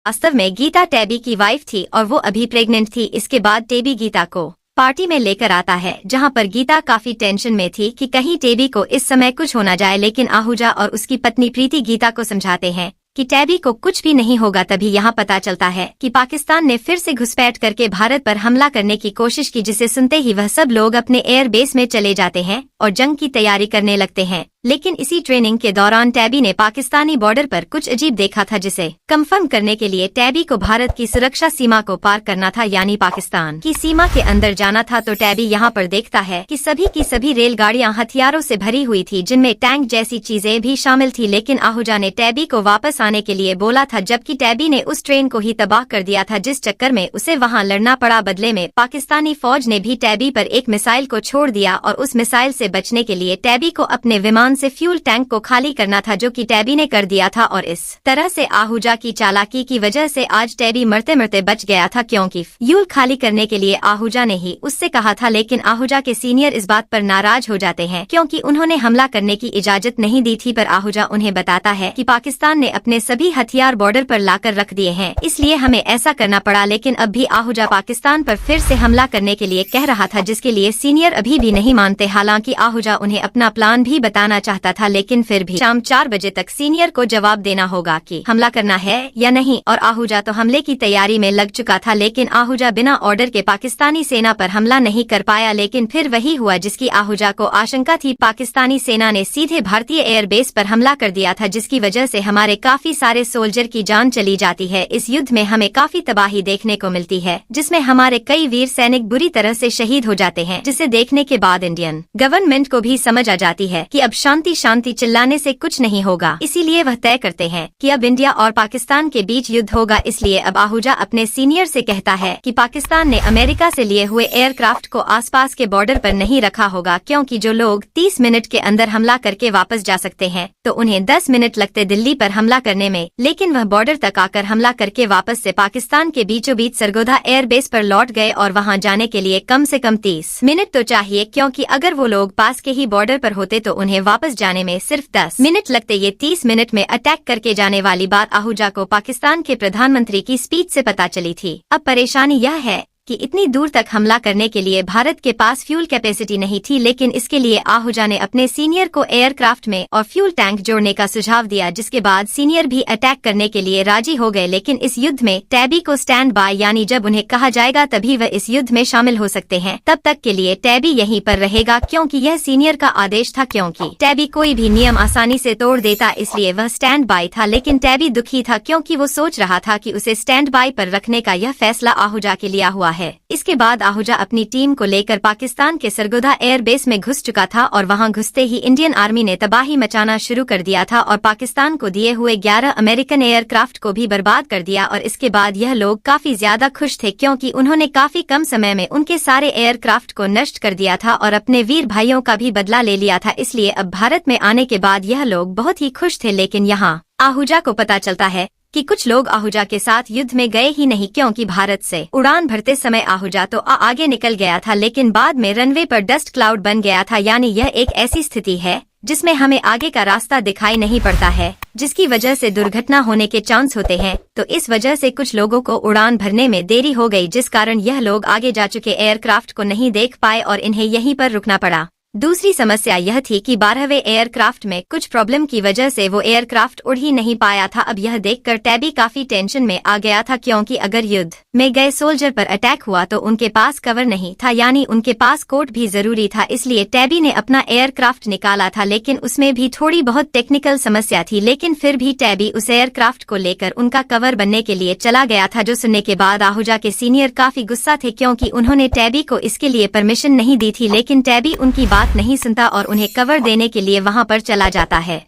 वास्तव में गीता टैबी की वाइफ थी और वो अभी प्रेग्नेंट थी। इसके बाद टैबी गीता को पार्टी में लेकर आता है, जहां पर गीता काफी टेंशन में थी कि कहीं टैबी को इस समय कुछ हो न जाए। लेकिन आहूजा और उसकी पत्नी प्रीति गीता को समझाते हैं कि टैबी को कुछ भी नहीं होगा। तभी यहाँ पता चलता है कि पाकिस्तान ने फिर से घुसपैठ करके भारत पर हमला करने की कोशिश की, जिसे सुनते ही वह सब लोग अपने एयर बेस में चले जाते हैं और जंग की तैयारी करने लगते हैं। लेकिन इसी ट्रेनिंग के दौरान टैबी ने पाकिस्तानी बॉर्डर पर कुछ अजीब देखा था, जिसे कंफर्म करने के लिए टैबी को भारत की सुरक्षा सीमा को पार करना था, यानी पाकिस्तान की सीमा के अंदर जाना था। तो टैबी यहाँ पर देखता है कि सभी की सभी रेलगाड़ियाँ हथियारों से भरी हुई थी, जिनमें टैंक जैसी चीजें भी शामिल थी। लेकिन आहूजा ने टैबी को वापस आने के लिए बोला था, जबकि टैबी ने उस ट्रेन को ही तबाह कर दिया था, जिस चक्कर में उसे वहाँ लड़ना पड़ा। बदले में पाकिस्तानी फौज ने भी टैबी पर एक मिसाइल को छोड़ दिया और उस मिसाइल से बचने के लिए टैबी को अपने विमान से फ्यूल टैंक को खाली करना था, जो कि टैबी ने कर दिया था। और इस तरह से आहूजा की चालाकी की वजह से आज टैबी मरते मरते बच गया था, क्योंकि फ्यूल खाली करने के लिए आहूजा ने ही उससे कहा था। लेकिन आहूजा के सीनियर इस बात पर नाराज हो जाते हैं, क्योंकि उन्होंने हमला करने की इजाजत नहीं दी थी। पर आहूजा उन्हें बताता है कि पाकिस्तान ने अपने सभी हथियार बॉर्डर पर लाकर रख दिए हैं, इसलिए हमें ऐसा करना पड़ा। लेकिन अब भी आहूजा पाकिस्तान पर फिर से हमला करने के लिए कह रहा था, जिसके लिए सीनियर अभी भी नहीं मानते। हालांकि आहूजा उन्हें अपना प्लान भी बताना चाहता था, लेकिन फिर भी शाम 4 बजे तक सीनियर को जवाब देना होगा कि हमला करना है या नहीं। और आहूजा तो हमले की तैयारी में लग चुका था, लेकिन आहूजा बिना ऑर्डर के पाकिस्तानी सेना पर हमला नहीं कर पाया। लेकिन फिर वही हुआ जिसकी आहूजा को आशंका थी। पाकिस्तानी सेना ने सीधे भारतीय एयरबेस पर हमला कर दिया था, जिसकी वजह से हमारे काफी सारे सोल्जर की जान चली जाती है। इस युद्ध में हमें काफी तबाही देखने को मिलती है, जिसमें हमारे कई वीर सैनिक बुरी तरह से शहीद हो जाते हैं, जिसे देखने के बाद इंडियन गवर्नमेंट को भी समझ आ जाती है कि अब शांति शांति चिल्लाने से कुछ नहीं होगा। इसीलिए वह तय करते हैं कि अब इंडिया और पाकिस्तान के बीच युद्ध होगा। इसलिए अब आहूजा अपने सीनियर से कहता है कि पाकिस्तान ने अमेरिका से लिए हुए एयरक्राफ्ट को आसपास के बॉर्डर पर नहीं रखा होगा, क्योंकि जो लोग 30 मिनट के अंदर हमला करके वापस जा सकते हैं, तो उन्हें 10 मिनट लगते दिल्ली पर हमला करने में। लेकिन वह बॉर्डर तक आकर हमला करके वापस से पाकिस्तान के बीचों बीच सरगोधा एयरबेस पर लौट गए, और वहां जाने के लिए कम से कम 30 मिनट तो चाहिए, क्योंकि अगर वो लोग पास के ही बॉर्डर पर होते तो उन्हें वापस जाने में सिर्फ 10 मिनट लगते। ये 30 मिनट में अटैक करके जाने वाली बात आहूजा को पाकिस्तान के प्रधानमंत्री की स्पीच से पता चली थी। अब परेशानी यह है कि इतनी दूर तक हमला करने के लिए भारत के पास फ्यूल कैपेसिटी नहीं थी। लेकिन इसके लिए आहूजा ने अपने सीनियर को एयरक्राफ्ट में और फ्यूल टैंक जोड़ने का सुझाव दिया, जिसके बाद सीनियर भी अटैक करने के लिए राजी हो गए। लेकिन इस युद्ध में टैबी को स्टैंड बाय, यानी जब उन्हें कहा जाएगा तभी वह इस युद्ध में शामिल हो सकते हैं। तब तक के लिए टैबी यहीं पर रहेगा, क्योंकि यह सीनियर का आदेश था। क्योंकि टैबी कोई भी नियम आसानी से तोड़ देता, इसलिए वह स्टैंड बाय था। लेकिन टैबी दुखी था, क्योंकि वो सोच रहा था कि उसे स्टैंड बाय पर रखने का यह फैसला आहूजा के लिया हुआ है। इसके बाद आहूजा अपनी टीम को लेकर पाकिस्तान के सरगोधा एयरबेस में घुस चुका था, और वहां घुसते ही इंडियन आर्मी ने तबाही मचाना शुरू कर दिया था और पाकिस्तान को दिए हुए 11 अमेरिकन एयरक्राफ्ट को भी बर्बाद कर दिया। और इसके बाद यह लोग काफी ज्यादा खुश थे, क्योंकि उन्होंने काफी कम समय में उनके सारे एयरक्राफ्ट को नष्ट कर दिया था और अपने वीर भाइयों का भी बदला ले लिया था। इसलिए अब भारत में आने के बाद यह लोग बहुत ही खुश थे। लेकिन यहाँ आहूजा को पता चलता है कि कुछ लोग आहूजा के साथ युद्ध में गए ही नहीं, क्योंकि भारत से उड़ान भरते समय आहूजा तो आगे निकल गया था, लेकिन बाद में रनवे पर डस्ट क्लाउड बन गया था। यानी यह एक ऐसी स्थिति है जिसमें हमें आगे का रास्ता दिखाई नहीं पड़ता है, जिसकी वजह से दुर्घटना होने के चांस होते हैं। तो इस वजह से कुछ लोगों को उड़ान भरने में देरी हो गई, जिस कारण यह लोग आगे जा चुके एयरक्राफ्ट को नहीं देख पाए और इन्हें यहीं पर रुकना पड़ा। दूसरी समस्या यह थी कि 12वें एयरक्राफ्ट में कुछ प्रॉब्लम की वजह से वो एयरक्राफ्ट उड़ ही नहीं पाया था। अब यह देखकर टैबी काफी टेंशन में आ गया था, क्योंकि अगर युद्ध में गए सोल्जर पर अटैक हुआ तो उनके पास कवर नहीं था, यानी उनके पास कोट भी जरूरी था। इसलिए टैबी ने अपना एयरक्राफ्ट निकाला था, लेकिन उसमें भी थोड़ी बहुत टेक्निकल समस्या थी। लेकिन फिर भी टैबी उस एयरक्राफ्ट को लेकर उनका कवर बनने के लिए चला गया था, जो सुनने के बाद आहूजा के सीनियर काफी गुस्सा थे, क्योंकि उन्होंने टैबी को इसके लिए परमिशन नहीं दी थी। लेकिन टैबी उनकी नहीं सुनता और उन्हें कवर देने के लिए वहां पर चला जाता है।